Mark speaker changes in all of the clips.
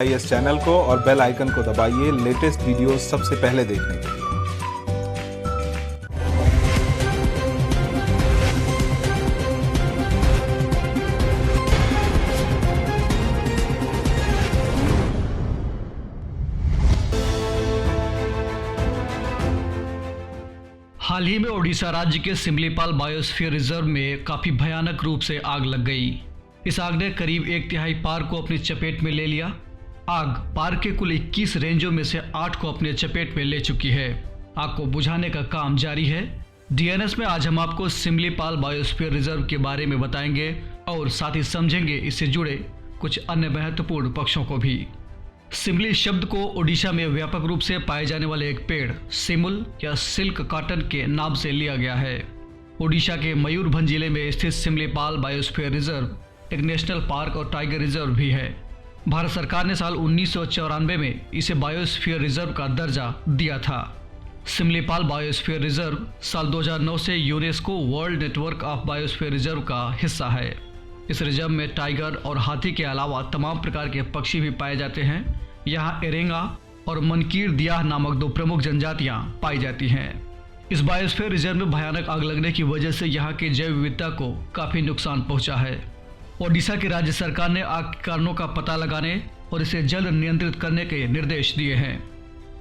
Speaker 1: इस चैनल को और बेल आइकन को दबाइए लेटेस्ट वीडियो सबसे पहले देखने के लिए।
Speaker 2: हाल ही में ओडिशा राज्य के सिमलीपाल बायोस्फीयर रिजर्व में काफी भयानक रूप से आग लग गई। इस आग ने करीब 1/3 पार्क को अपनी चपेट में ले लिया। आग पार्क के कुल 21 रेंजों में से 8 को अपने चपेट में ले चुकी है। आग को बुझाने का काम जारी है। डीएनएस में आज हम आपको सिमलीपाल बायोस्फीयर रिजर्व के बारे में बताएंगे और साथ ही समझेंगे इससे जुड़े कुछ अन्य महत्वपूर्ण पक्षों को भी। सिमली शब्द को ओडिशा में व्यापक रूप से पाए जाने वाले एक पेड़ सिमुल या सिल्क कॉटन के नाम से लिया गया है। ओडिशा के मयूरभंज जिले में स्थित सिमलीपाल बायोस्फीयर रिजर्व एक नेशनल पार्क और टाइगर रिजर्व भी है। भारत सरकार ने साल 1994 में इसे बायोस्फीयर रिजर्व का दर्जा दिया था। सिमलीपाल बायोस्फीयर रिजर्व साल 2009 से UNESCO world network of biosphere reserve का हिस्सा है। इस रिजर्व में टाइगर और हाथी के अलावा तमाम प्रकार के पक्षी भी पाए जाते हैं। यहाँ एरेंगा और मनकीर दियाह नामक 2 प्रमुख जनजातियाँ पाई जाती हैं। इस बायोस्फीयर रिजर्व में भयानक आग लगने की वजह से यहाँ की जैव विविधता को काफी नुकसान पहुँचा है। ओडिशा की राज्य सरकार ने आग के कारणों का पता लगाने और इसे जल्द नियंत्रित करने के निर्देश दिए हैं।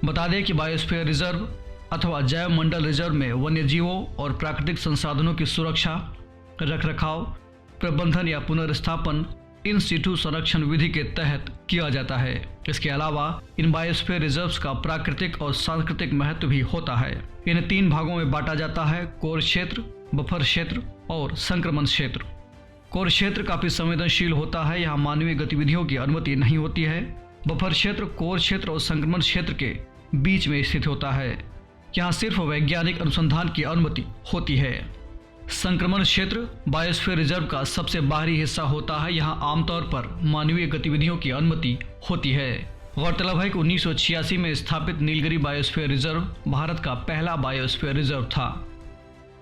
Speaker 2: बता दें कि बायोस्फीयर रिजर्व अथवा जैव मंडल रिजर्व में वन्य जीवों और प्राकृतिक संसाधनों की सुरक्षा, रखरखाव, प्रबंधन या पुनर्स्थापन इन सिटू संरक्षण विधि के तहत किया जाता है। इसके अलावा इन बायोस्फीयर रिजर्व्स का प्राकृतिक और सांस्कृतिक महत्व भी होता है। इन्हें 3 भागों में बांटा जाता है: कोर क्षेत्र, बफर क्षेत्र और संक्रमण क्षेत्र। कोर क्षेत्र काफी संवेदनशील होता है, यहाँ मानवीय गतिविधियों की अनुमति नहीं होती है। बफर क्षेत्र कोर क्षेत्र और संक्रमण क्षेत्र के बीच में स्थित होता है, यहाँ सिर्फ वैज्ञानिक अनुसंधान की अनुमति होती है। संक्रमण क्षेत्र बायोस्फीयर रिजर्व का सबसे बाहरी हिस्सा होता है, यहाँ आमतौर पर मानवीय गतिविधियों की अनुमति होती है। गौरतलब है कि 1986 में स्थापित नीलगिरी बायोस्फीयर रिजर्व भारत का पहला बायोस्फीयर रिजर्व था।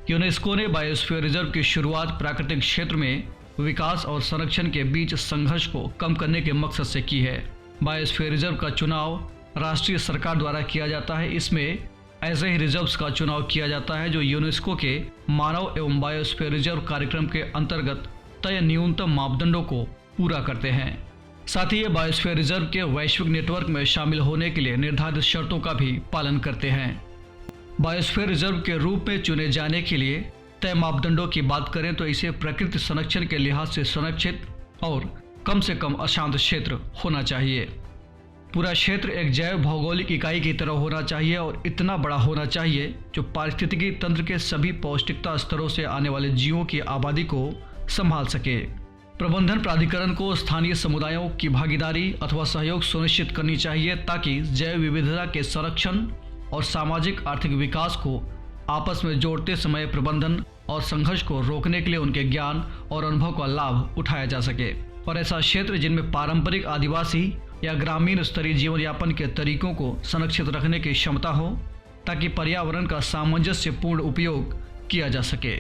Speaker 2: यूनेस्को ने बायोस्फीयर रिजर्व की शुरुआत प्राकृतिक क्षेत्र में विकास और संरक्षण के बीच संघर्ष को कम करने के मकसद से की है। बायोस्फीयर रिजर्व का चुनाव राष्ट्रीय सरकार द्वारा किया जाता है। इसमें ऐसे ही रिजर्व्स का चुनाव किया जाता है जो यूनेस्को के मानव एवं बायोस्फीयर रिजर्व कार्यक्रम के अंतर्गत तय न्यूनतम मापदंडों को पूरा करते हैं। साथ ही ये बायोस्फीयर रिजर्व के वैश्विक नेटवर्क में शामिल होने के लिए निर्धारित शर्तों का भी पालन करते हैं। बायोस्फीयर रिजर्व के रूप में चुने जाने के लिए तय मापदंडों की बात करें तो इसे प्रकृति संरक्षण के लिहाज से संरक्षित और कम से कम अशांत क्षेत्र होना चाहिए। पूरा क्षेत्र एक जैव भौगोलिक इकाई की तरह होना चाहिए और इतना बड़ा होना चाहिए जो पारिस्थितिकी तंत्र के सभी पौष्टिकता स्तरों से आने वाले जीवों की आबादी को संभाल सके। प्रबंधन प्राधिकरण को स्थानीय समुदायों की भागीदारी अथवा सहयोग सुनिश्चित करनी चाहिए ताकि जैव विविधता के संरक्षण और सामाजिक आर्थिक विकास को आपस में जोड़ते समय प्रबंधन और संघर्ष को रोकने के लिए उनके ज्ञान और अनुभव का लाभ उठाया जा सके। और ऐसा क्षेत्र जिनमें पारंपरिक आदिवासी या ग्रामीण स्तरीय जीवन यापन के तरीकों को संरक्षित रखने की क्षमता हो ताकि पर्यावरण का सामंजस्यपूर्ण उपयोग किया जा सके।